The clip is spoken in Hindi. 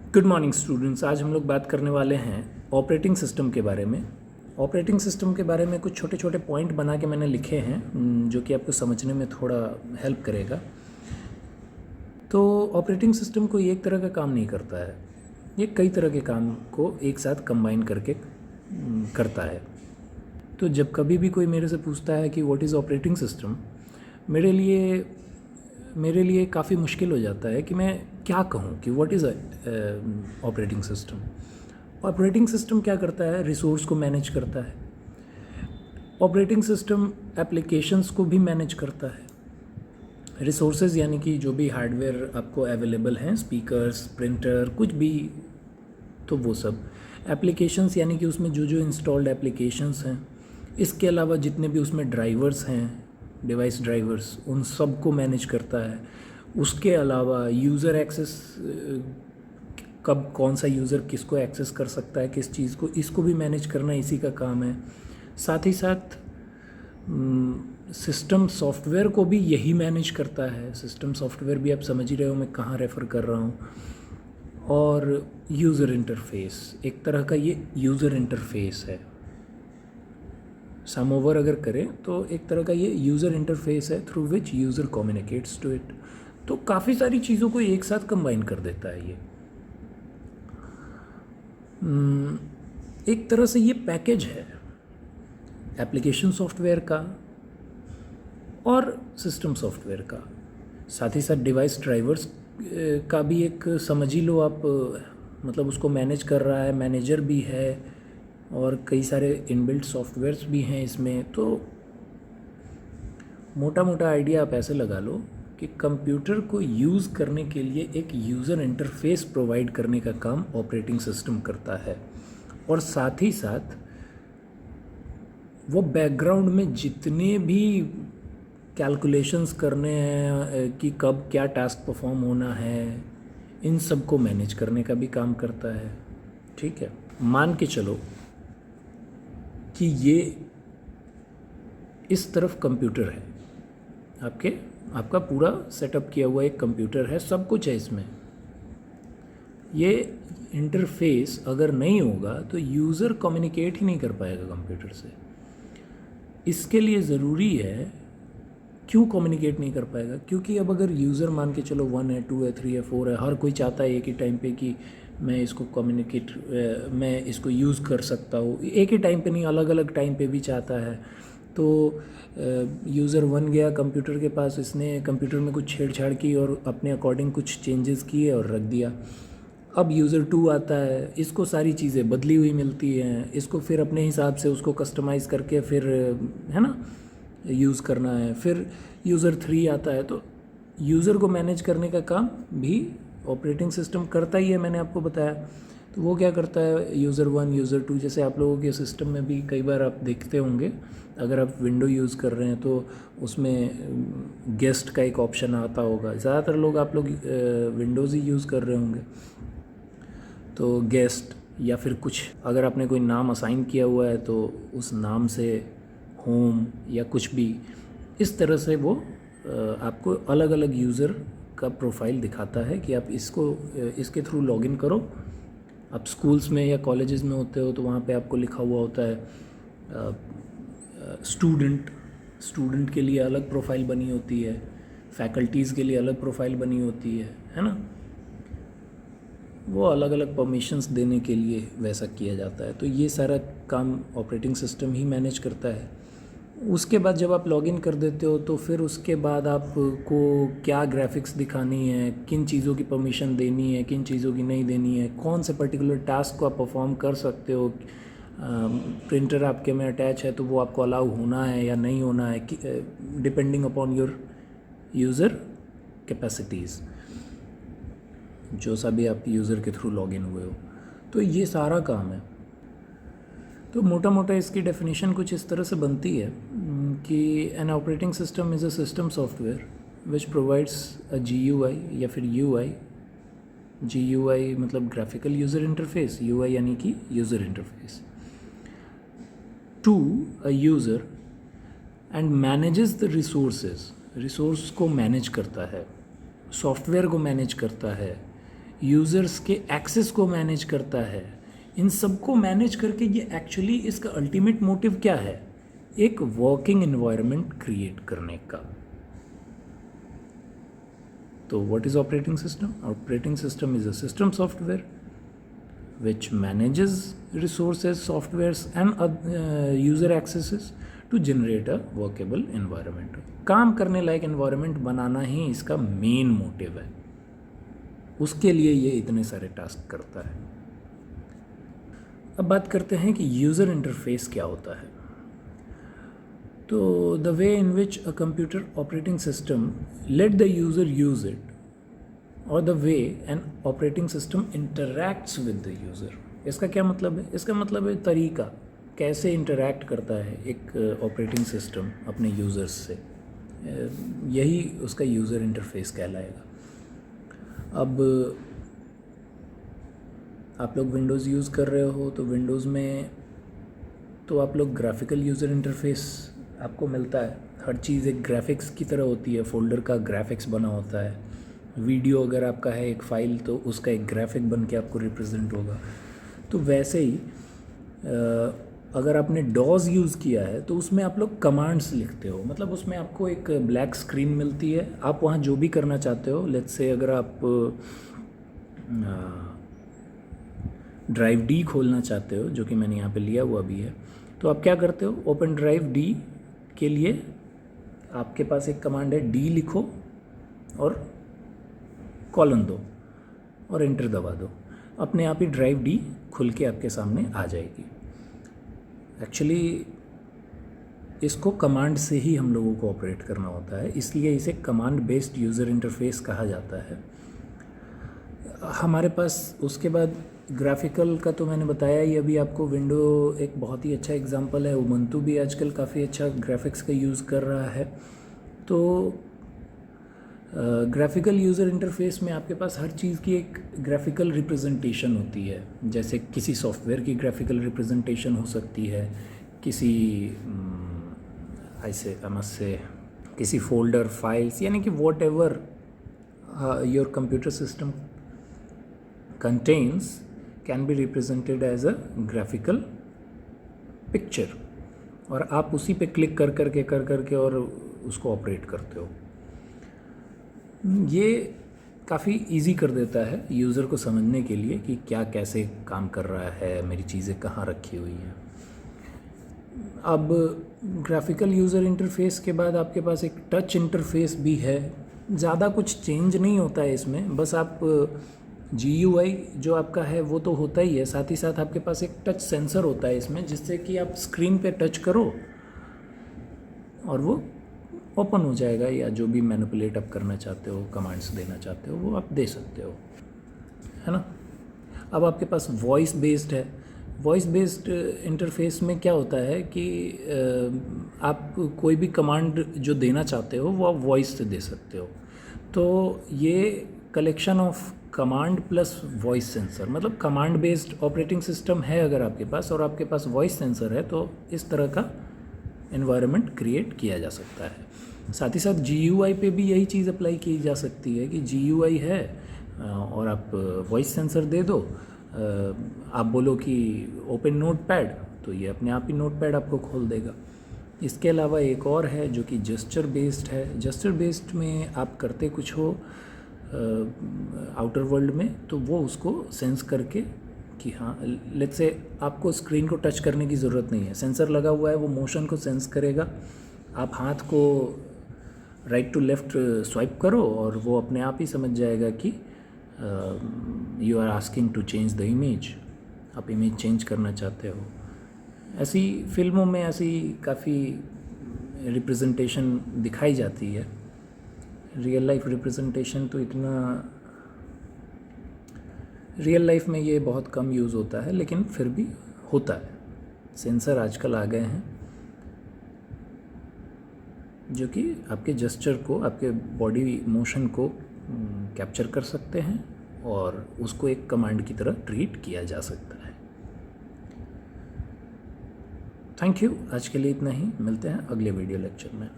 Good morning students. आज हम लोग बात करने वाले हैं ऑपरेटिंग सिस्टम के बारे में। ऑपरेटिंग सिस्टम के बारे में कुछ छोटे छोटे पॉइंट बना के मैंने लिखे हैं जो कि आपको समझने में थोड़ा हेल्प करेगा। तो ऑपरेटिंग सिस्टम कोई एक तरह का काम नहीं करता है, ये कई तरह के काम को एक साथ कंबाइन करके करता है। तो जब कभी भी कोई मेरे से पूछता है कि व्हाट इज़ ऑपरेटिंग सिस्टम, मेरे लिए काफ़ी मुश्किल हो जाता है कि मैं क्या कहूँ कि what is operating system. Operating system क्या करता है? रिसोर्स को मैनेज करता है। ऑपरेटिंग सिस्टम एप्लीकेशंस को भी मैनेज करता है। रिसोर्सेज यानी कि जो भी हार्डवेयर आपको अवेलेबल हैं, स्पीकर्स, प्रिंटर, कुछ भी, तो वो सब। एप्लीकेशंस यानी कि उसमें जो जो इंस्टॉल्ड एप्लीकेशंस हैं, इसके अलावा जितने भी उसमें ड्राइवर्स हैं, डिवाइस ड्राइवर्स, उन सब को मैनेज करता है। उसके अलावा यूज़र एक्सेस, कब कौन सा यूज़र किसको एक्सेस कर सकता है, किस चीज़ को, इसको भी मैनेज करना इसी का काम है। साथ ही साथ सिस्टम सॉफ्टवेयर को भी यही मैनेज करता है। सिस्टम सॉफ्टवेयर भी आप समझ ही रहे हो मैं कहाँ रेफ़र कर रहा हूँ। और यूज़र इंटरफेस, एक तरह का ये यूज़र इंटरफेस है। सम ओवर अगर करें तो एक तरह का ये यूज़र इंटरफेस है through which user communicates to it. तो काफ़ी सारी चीज़ों को एक साथ कंबाइन कर देता है ये। एक तरह से ये पैकेज है एप्लीकेशन सॉफ्टवेयर का और सिस्टम सॉफ्टवेयर का। साथ ही साथ डिवाइस ड्राइवर्स का भी एक समझ ही लो आप, मतलब उसको मैनेज कर रहा है, मैनेजर भी है और कई सारे इनबिल्ट सॉफ्टवेयर्स भी हैं इसमें। तो मोटा मोटा आइडिया आप ऐसे लगा लो कि कंप्यूटर को यूज़ करने के लिए एक यूज़र इंटरफेस प्रोवाइड करने का काम ऑपरेटिंग सिस्टम करता है। और साथ ही साथ वो बैकग्राउंड में जितने भी कैलकुलेशंस करने हैं कि कब क्या टास्क परफॉर्म होना है, इन सब को मैनेज करने का भी काम करता है। ठीक है, मान के चलो कि ये इस तरफ कंप्यूटर है, आपका पूरा सेटअप किया हुआ एक कंप्यूटर है, सब कुछ है इसमें। ये इंटरफेस अगर नहीं होगा तो यूज़र कम्युनिकेट ही नहीं कर पाएगा कंप्यूटर से। इसके लिए ज़रूरी है, क्यों कम्युनिकेट नहीं कर पाएगा? क्योंकि अब अगर यूज़र मान के चलो 1 है, 2 है, 3 है, 4 है, हर कोई चाहता है एक ही टाइम पे कि मैं इसको यूज़ कर सकता हूँ। एक ही टाइम पे नहीं, अलग अलग टाइम पे भी चाहता है। तो यूज़र 1 गया कंप्यूटर के पास, इसने कंप्यूटर में कुछ छेड़छाड़ की और अपने अकॉर्डिंग कुछ चेंजेस किए और रख दिया। अब यूज़र 2 आता है, इसको सारी चीज़ें बदली हुई मिलती हैं, इसको फिर अपने हिसाब से उसको कस्टमाइज़ करके फिर, है ना, यूज़ करना है। फिर यूज़र 3 आता है, तो यूज़र को मैनेज करने का काम भी ऑपरेटिंग सिस्टम करता ही है, मैंने आपको बताया। तो वो क्या करता है, यूज़र 1, यूज़र 2, जैसे आप लोगों के सिस्टम में भी कई बार आप देखते होंगे, अगर आप विंडो यूज़ कर रहे हैं तो उसमें गेस्ट का एक ऑप्शन आता होगा। ज़्यादातर लोग आप लोग विंडोज़ ही यूज़ कर रहे होंगे। तो गेस्ट या फिर कुछ अगर आपने कोई नाम असाइन किया हुआ है तो उस नाम से होम या कुछ भी, इस तरह से वो आपको अलग अलग यूज़र का प्रोफाइल दिखाता है कि आप इसके थ्रू लॉगिन करो। आप स्कूल्स में या कॉलेजेस में होते हो तो वहाँ पे आपको लिखा हुआ होता है स्टूडेंट के लिए अलग प्रोफाइल बनी होती है, फैकल्टीज़ के लिए अलग प्रोफाइल बनी होती है ना। वो अलग अलग परमिशंस देने के लिए वैसा किया जाता है। तो ये सारा काम ऑपरेटिंग सिस्टम ही मैनेज करता है। उसके बाद जब आप लॉगिन कर देते हो तो फिर उसके बाद आपको क्या ग्राफिक्स दिखानी है, किन चीज़ों की परमिशन देनी है, किन चीज़ों की नहीं देनी है, कौन से पर्टिकुलर टास्क को आप परफॉर्म कर सकते हो, प्रिंटर आपके में अटैच है तो वो आपको अलाउ होना है या नहीं होना है, depending upon your user capacities, जो सा भी आप यूज़र के थ्रू लॉगिन हुए हो। तो ये सारा काम है। तो मोटा मोटा इसकी डेफिनेशन कुछ इस तरह से बनती है कि an operating system is a system software which provides a GUI या फिर UI। GUI मतलब ग्राफिकल यूज़र इंटरफेस, UI यानी कि user interface, to a user and manages the resource को मैनेज करता है, सॉफ्टवेयर को मैनेज करता है, यूज़र्स के एक्सेस को मैनेज करता है, इन सब को मैनेज करके ये एक्चुअली इसका अल्टीमेट मोटिव क्या है? एक वर्किंग एनवायरनमेंट क्रिएट करने का। तो what is operating system? Operating system is a system software which manages resources, softwares and user accesses to generate a workable environment. काम करने लायक environment बनाना ही इसका मेन मोटिव है, उसके लिए ये इतने सारे टास्क करता है। अब बात करते हैं कि यूज़र इंटरफेस क्या होता है। तो the way in which a computer operating system let the user use it और the way an operating system interacts with the user. इसका क्या मतलब है? इसका मतलब है तरीका, कैसे इंटरैक्ट करता है एक ऑपरेटिंग सिस्टम अपने यूज़र्स से, यही उसका यूज़र इंटरफेस कहलाएगा। अब आप लोग विंडोज़ यूज़ कर रहे हो तो विंडोज़ में तो आप लोग ग्राफिकल यूज़र इंटरफेस आपको मिलता है। हर चीज़ एक ग्राफिक्स की तरह होती है, फोल्डर का ग्राफिक्स बना होता है। वीडियो अगर आपका है एक फ़ाइल तो उसका एक ग्राफिक बन के आपको रिप्रेजेंट होगा। तो वैसे ही अगर आपने डॉज यूज़ किया है तो उसमें आप लोग कमांड्स लिखते हो, मतलब उसमें आपको एक ब्लैक स्क्रीन मिलती है, आप वहाँ जो भी करना चाहते हो। लेट्स से अगर आप ड्राइव डी खोलना चाहते हो, जो कि मैंने यहाँ पे लिया हुआ भी है, तो आप क्या करते हो? ओपन ड्राइव डी के लिए आपके पास एक कमांड है, डी लिखो और कॉलन दो और एंटर दबा दो, अपने आप ही ड्राइव डी खुल के आपके सामने आ जाएगी। एक्चुअली इसको कमांड से ही हम लोगों को ऑपरेट करना होता है, इसलिए इसे कमांड बेस्ड यूज़र इंटरफेस कहा जाता है। हमारे पास उसके बाद ग्राफिकल का तो मैंने बताया ही अभी आपको। विंडो एक बहुत ही अच्छा एग्जांपल है, उबंटू भी आजकल काफ़ी अच्छा ग्राफिक्स का यूज़ कर रहा है। तो ग्राफिकल यूज़र इंटरफेस में आपके पास हर चीज़ की एक ग्राफिकल रिप्रेजेंटेशन होती है। जैसे किसी सॉफ्टवेयर की ग्राफिकल रिप्रेजेंटेशन हो सकती है, किसी ऐसे किसी फोल्डर, फाइल्स, यानी कि what ever your computer system contains can be represented as a graphical picture, और आप उसी पे क्लिक कर करके और उसको ऑपरेट करते हो। ये काफ़ी इजी कर देता है यूज़र को समझने के लिए कि क्या कैसे काम कर रहा है, मेरी चीज़ें कहाँ रखी हुई हैं। अब ग्राफिकल यूज़र इंटरफेस के बाद आपके पास एक टच इंटरफेस भी है। ज़्यादा कुछ चेंज नहीं होता है इसमें, बस आप GUI जो आपका है वो तो होता ही है, साथ ही साथ आपके पास एक टच सेंसर होता है इसमें, जिससे कि आप स्क्रीन पे टच करो और वो ओपन हो जाएगा, या जो भी मैनिपुलेट आप करना चाहते हो, कमांड्स देना चाहते हो, वो आप दे सकते हो, है ना। अब आपके पास वॉइस बेस्ड है। वॉइस बेस्ड इंटरफेस में क्या होता है कि आप कोई भी कमांड जो देना चाहते हो वो आप वॉइस से दे सकते हो। तो ये collection of command plus voice sensor, मतलब कमांड बेस्ड ऑपरेटिंग सिस्टम है अगर आपके पास, और आपके पास वॉइस सेंसर है, तो इस तरह का एनवायरनमेंट क्रिएट किया जा सकता है। साथ ही साथ GUI पे भी यही चीज़ अप्लाई की जा सकती है कि GUI है और आप वॉइस सेंसर दे दो, आप बोलो कि ओपन नोटपैड, तो ये अपने आप ही नोटपैड आपको खोल देगा। इसके अलावा एक और है जो कि जेस्चर बेस्ड है। जेस्चर बेस्ड में आप करते कुछ हो आउटर वर्ल्ड में, तो वो उसको सेंस करके कि हाँ, लेट्स से आपको स्क्रीन को टच करने की ज़रूरत नहीं है, सेंसर लगा हुआ है, वो मोशन को सेंस करेगा। आप हाथ को राइट टू लेफ़्ट स्वाइप करो और वो अपने आप ही समझ जाएगा कि you are asking to change the image, आप इमेज चेंज करना चाहते हो। ऐसी फिल्मों में ऐसी काफ़ी रिप्रेजेंटेशन दिखाई जाती है। रियल लाइफ रिप्रेजेंटेशन तो इतना रियल लाइफ में ये बहुत कम यूज़ होता है, लेकिन फिर भी होता है। सेंसर आजकल आ गए हैं जो कि आपके जेस्चर को, आपके बॉडी मोशन को कैप्चर कर सकते हैं और उसको एक कमांड की तरह ट्रीट किया जा सकता है। थैंक यू, आज के लिए इतना ही। मिलते हैं अगले वीडियो लेक्चर में।